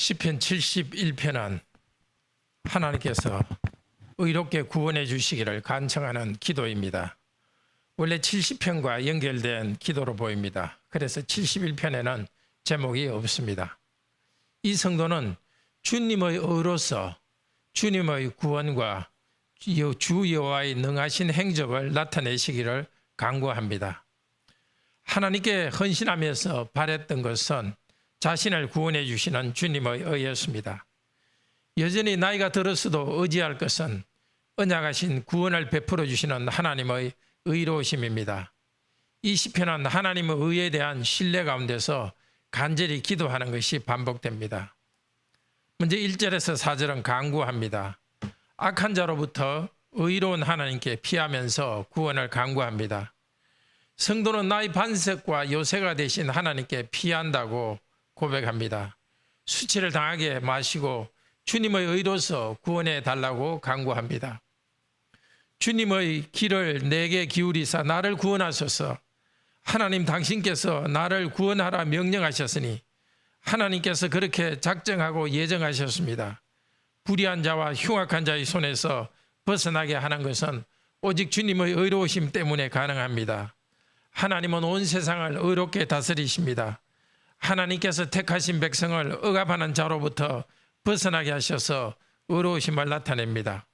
시편 71편은 하나님께서 의롭게 구원해 주시기를 간청하는 기도입니다. 원래 70편과 연결된 기도로 보입니다. 그래서 71편에는 제목이 없습니다. 이 성도는 주님의 의로서 주님의 구원과 주 여호와의 능하신 행적을 나타내시기를 간구합니다. 하나님께 헌신하면서 바랬던 것은 자신을 구원해 주시는 주님의 의였습니다. 여전히 나이가 들었어도 의지할 것은 언약하신 구원을 베풀어 주시는 하나님의 의로우심입니다. 이 시편은 하나님의 의에 대한 신뢰 가운데서 간절히 기도하는 것이 반복됩니다. 먼저 1절에서 4절은 간구합니다. 악한 자로부터 의로운 하나님께 피하면서 구원을 간구합니다. 성도는 나의 반석과 요새가 되신 하나님께 피한다고 고백합니다. 수치를 당하게 마시고 주님의 의로서 구원해 달라고 간구합니다. 주님의 길을 내게 기울이사 나를 구원하소서. 하나님 당신께서 나를 구원하라 명령하셨으니 하나님께서 그렇게 작정하고 예정하셨습니다. 불의한 자와 흉악한 자의 손에서 벗어나게 하는 것은 오직 주님의 의로우심 때문에 가능합니다. 하나님은 온 세상을 의롭게 다스리십니다. 하나님께서 택하신 백성을 억압하는 자로부터 벗어나게 하셔서 의로우심을 나타냅니다.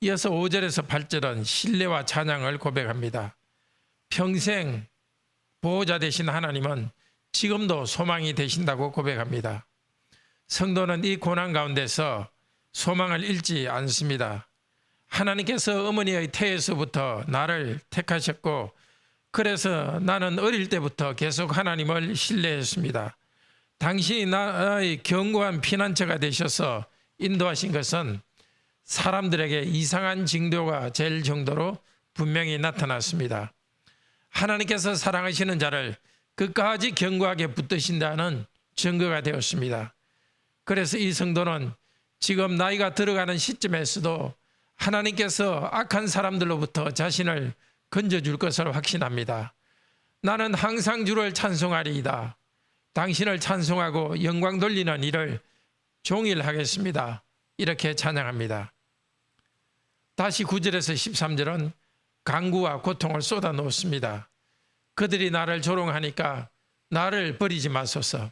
이어서 5절에서 8절은 신뢰와 찬양을 고백합니다. 평생 보호자 되신 하나님은 지금도 소망이 되신다고 고백합니다. 성도는 이 고난 가운데서 소망을 잃지 않습니다. 하나님께서 어머니의 태에서부터 나를 택하셨고 그래서 나는 어릴 때부터 계속 하나님을 신뢰했습니다. 당신이 나의 견고한 피난처가 되셔서 인도하신 것은 사람들에게 이상한 징조가 될 정도로 분명히 나타났습니다. 하나님께서 사랑하시는 자를 끝까지 견고하게 붙드신다는 증거가 되었습니다. 그래서 이 성도는 지금 나이가 들어가는 시점에서도 하나님께서 악한 사람들로부터 자신을 건져줄 것을 확신합니다. 나는 항상 주를 찬송하리이다. 당신을 찬송하고 영광 돌리는 일을 종일 하겠습니다. 이렇게 찬양합니다. 다시 9절에서 13절은 간구와 고통을 쏟아 놓습니다. 그들이 나를 조롱하니까 나를 버리지 마소서.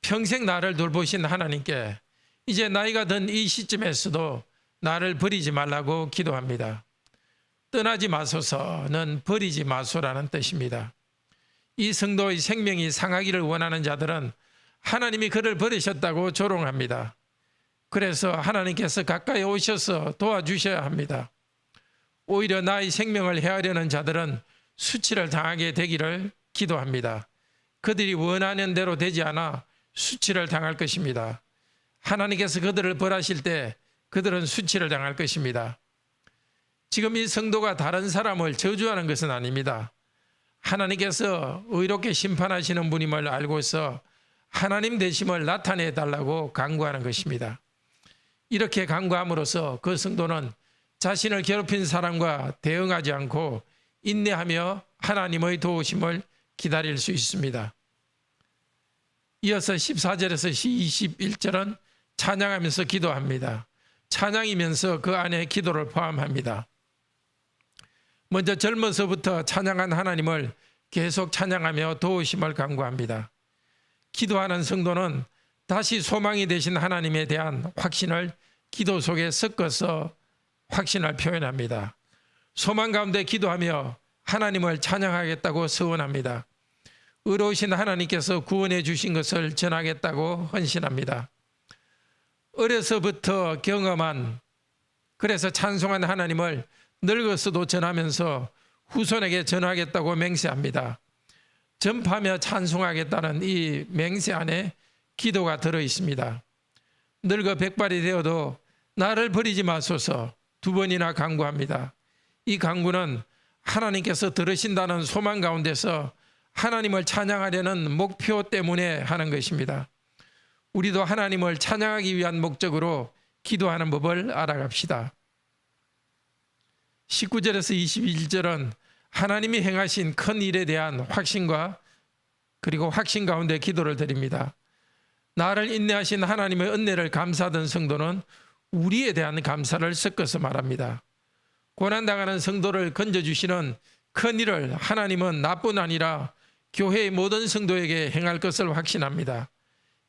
평생 나를 돌보신 하나님께 이제 나이가 든 이 시점에서도 나를 버리지 말라고 기도합니다. 떠나지 마소서는 버리지 마소라는 뜻입니다. 이 성도의 생명이 상하기를 원하는 자들은 하나님이 그를 버리셨다고 조롱합니다. 그래서 하나님께서 가까이 오셔서 도와주셔야 합니다. 오히려 나의 생명을 해하려는 자들은 수치를 당하게 되기를 기도합니다. 그들이 원하는 대로 되지 않아 수치를 당할 것입니다. 하나님께서 그들을 벌하실 때 그들은 수치를 당할 것입니다. 지금 이 성도가 다른 사람을 저주하는 것은 아닙니다. 하나님께서 의롭게 심판하시는 분임을 알고서 하나님 되심을 나타내 달라고 간구하는 것입니다. 이렇게 간구함으로써 그 성도는 자신을 괴롭힌 사람과 대응하지 않고 인내하며 하나님의 도우심을 기다릴 수 있습니다. 이어서 14절에서 21절은 찬양하면서 기도합니다. 찬양이면서 그 안에 기도를 포함합니다. 먼저 젊어서부터 찬양한 하나님을 계속 찬양하며 도우심을 간구합니다. 기도하는 성도는 다시 소망이 되신 하나님에 대한 확신을 기도 속에 섞어서 확신을 표현합니다. 소망 가운데 기도하며 하나님을 찬양하겠다고 서원합니다. 의로우신 하나님께서 구원해 주신 것을 전하겠다고 헌신합니다. 어려서부터 경험한 그래서 찬송한 하나님을 늙어서도 전하면서 후손에게 전하겠다고 맹세합니다. 전파하며 찬송하겠다는 이 맹세 안에 기도가 들어 있습니다. 늙어 백발이 되어도 나를 버리지 마소서 2번이나 간구합니다. 이 간구는 하나님께서 들으신다는 소망 가운데서 하나님을 찬양하려는 목표 때문에 하는 것입니다. 우리도 하나님을 찬양하기 위한 목적으로 기도하는 법을 알아갑시다. 19절에서 21절은 하나님이 행하신 큰 일에 대한 확신과 그리고 확신 가운데 기도를 드립니다. 나를 인내하신 하나님의 은혜를 감사하던 성도는 우리에 대한 감사를 섞어서 말합니다. 고난당하는 성도를 건져주시는 큰 일을 하나님은 나뿐 아니라 교회의 모든 성도에게 행할 것을 확신합니다.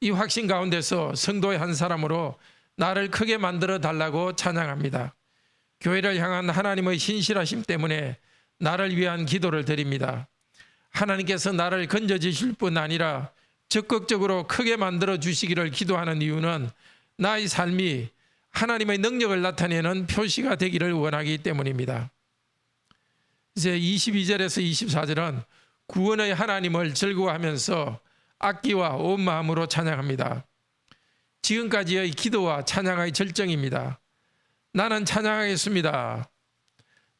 이 확신 가운데서 성도의 한 사람으로 나를 크게 만들어 달라고 찬양합니다. 교회를 향한 하나님의 신실하심 때문에 나를 위한 기도를 드립니다. 하나님께서 나를 건져주실 뿐 아니라 적극적으로 크게 만들어 주시기를 기도하는 이유는 나의 삶이 하나님의 능력을 나타내는 표시가 되기를 원하기 때문입니다. 이제 22절에서 24절은 구원의 하나님을 즐거워하면서 악기와 온 마음으로 찬양합니다. 지금까지의 기도와 찬양의 절정입니다. 나는 찬양하겠습니다.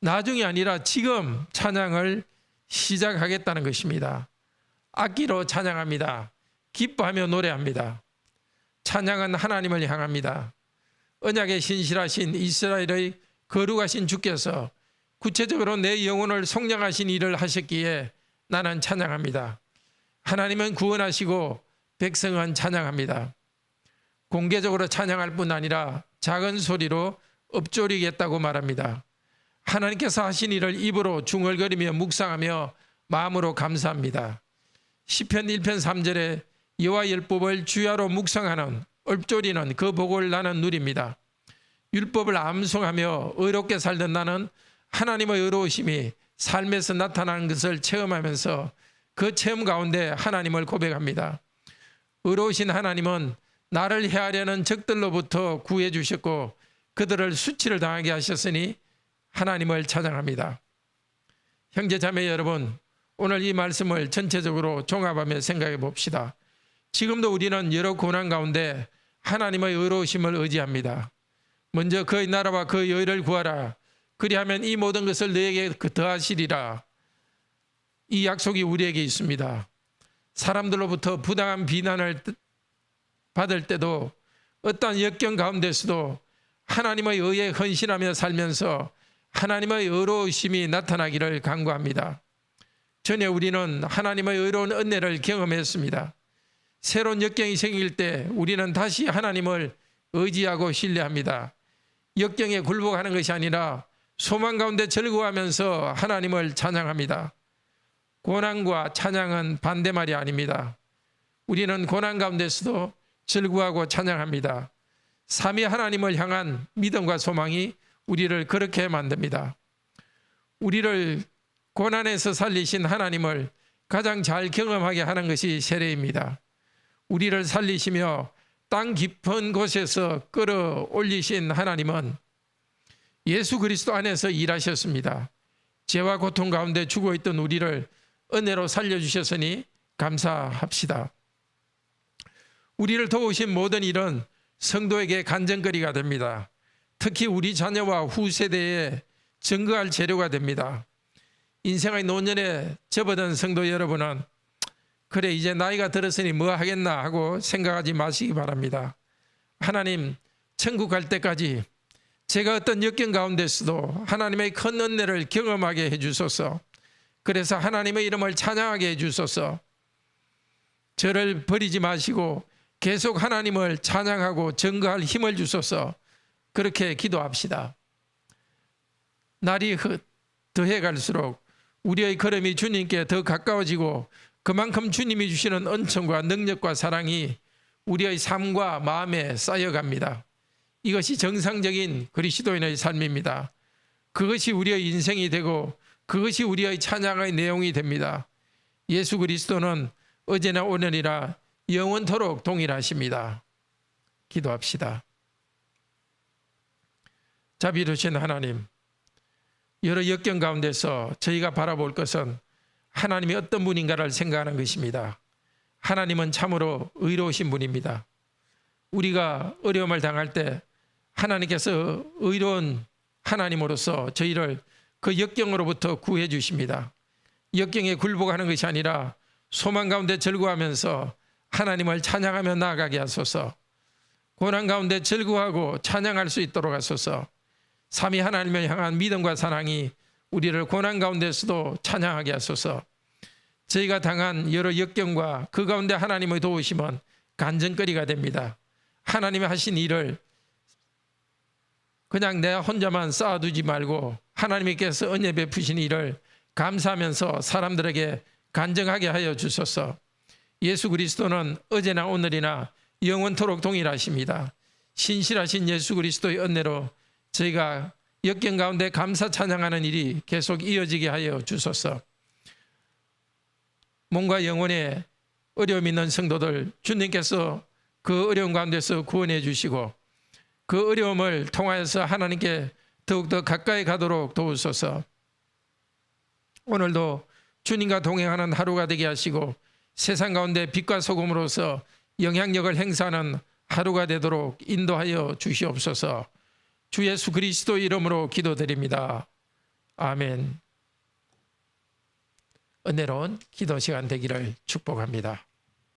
나중이 아니라 지금 찬양을 시작하겠다는 것입니다. 악기로 찬양합니다. 기뻐하며 노래합니다. 찬양은 하나님을 향합니다. 언약에 신실하신 이스라엘의 거룩하신 주께서 구체적으로 내 영혼을 속량하신 일을 하셨기에 나는 찬양합니다. 하나님은 구원하시고 백성은 찬양합니다. 공개적으로 찬양할 뿐 아니라 작은 소리로 읊조리겠다고 말합니다. 하나님께서 하신 일을 입으로 중얼거리며 묵상하며 마음으로 감사합니다. 시편 1편 3절에 여호와 율법을 주야로 묵상하는 읊조리는 그 복을 나는 누립니다. 율법을 암송하며 의롭게 살던 나는 하나님의 의로우심이 삶에서 나타나는 것을 체험하면서 그 체험 가운데 하나님을 고백합니다. 의로우신 하나님은 나를 해하려는 적들로부터 구해 주셨고 그들을 수치를 당하게 하셨으니 하나님을 찬양합니다. 형제 자매 여러분, 오늘 이 말씀을 전체적으로 종합하며 생각해 봅시다. 지금도 우리는 여러 고난 가운데 하나님의 의로우심을 의지합니다. 먼저 그의 나라와 그의 의를 구하라. 그리하면 이 모든 것을 너에게 더하시리라. 이 약속이 우리에게 있습니다. 사람들로부터 부당한 비난을 받을 때도 어떠한 역경 가운데서도 하나님의 의에 헌신하며 살면서 하나님의 의로우심이 나타나기를 간구합니다. 전에 우리는 하나님의 의로운 은혜를 경험했습니다. 새로운 역경이 생길 때 우리는 다시 하나님을 의지하고 신뢰합니다. 역경에 굴복하는 것이 아니라 소망 가운데 즐거워하면서 하나님을 찬양합니다. 고난과 찬양은 반대말이 아닙니다. 우리는 고난 가운데서도 즐거워하고 찬양합니다. 삼위 하나님을 향한 믿음과 소망이 우리를 그렇게 만듭니다. 우리를 고난에서 살리신 하나님을 가장 잘 경험하게 하는 것이 세례입니다. 우리를 살리시며 땅 깊은 곳에서 끌어올리신 하나님은 예수 그리스도 안에서 일하셨습니다. 죄와 고통 가운데 죽어있던 우리를 은혜로 살려주셨으니 감사합시다. 우리를 도우신 모든 일은 성도에게 간증거리가 됩니다. 특히 우리 자녀와 후세대에 증거할 재료가 됩니다. 인생의 노년에 접어든 성도 여러분은 그래 이제 나이가 들었으니 뭐 하겠나 하고 생각하지 마시기 바랍니다. 하나님 천국 갈 때까지 제가 어떤 역경 가운데서도 하나님의 큰 은혜를 경험하게 해주소서. 그래서 하나님의 이름을 찬양하게 해주소서. 저를 버리지 마시고 계속 하나님을 찬양하고 증거할 힘을 주소서. 그렇게 기도합시다. 날이 더해 갈수록 우리의 걸음이 주님께 더 가까워지고 그만큼 주님이 주시는 은총과 능력과 사랑이 우리의 삶과 마음에 쌓여갑니다. 이것이 정상적인 그리스도인의 삶입니다. 그것이 우리의 인생이 되고 그것이 우리의 찬양의 내용이 됩니다. 예수 그리스도는 어제나 오늘이라 영원토록 동일하십니다. 기도합시다. 자비로우신 하나님, 여러 역경 가운데서 저희가 바라볼 것은 하나님이 어떤 분인가를 생각하는 것입니다. 하나님은 참으로 의로우신 분입니다. 우리가 어려움을 당할 때 하나님께서 의로운 하나님으로서 저희를 그 역경으로부터 구해 주십니다. 역경에 굴복하는 것이 아니라 소망 가운데 즐거워하면서 하나님을 찬양하며 나아가게 하소서. 고난 가운데 즐거워하고 찬양할 수 있도록 하소서. 삼위 하나님을 향한 믿음과 사랑이 우리를 고난 가운데서도 찬양하게 하소서. 저희가 당한 여러 역경과 그 가운데 하나님의 도우심은 간증거리가 됩니다. 하나님이 하신 일을 그냥 내가 혼자만 쌓아두지 말고 하나님께서 은혜 베푸신 일을 감사하면서 사람들에게 간증하게 하여 주소서. 예수 그리스도는 어제나 오늘이나 영원토록 동일하십니다. 신실하신 예수 그리스도의 은혜로 저희가 역경 가운데 감사 찬양하는 일이 계속 이어지게 하여 주소서. 몸과 영혼에 어려움 있는 성도들 주님께서 그 어려움 가운데서 구원해 주시고 그 어려움을 통하여서 하나님께 더욱더 가까이 가도록 도우소서. 오늘도 주님과 동행하는 하루가 되게 하시고 세상 가운데 빛과 소금으로서 영향력을 행사하는 하루가 되도록 인도하여 주시옵소서. 주 예수 그리스도 이름으로 기도드립니다. 아멘. 은혜로운 기도 시간 되기를 축복합니다.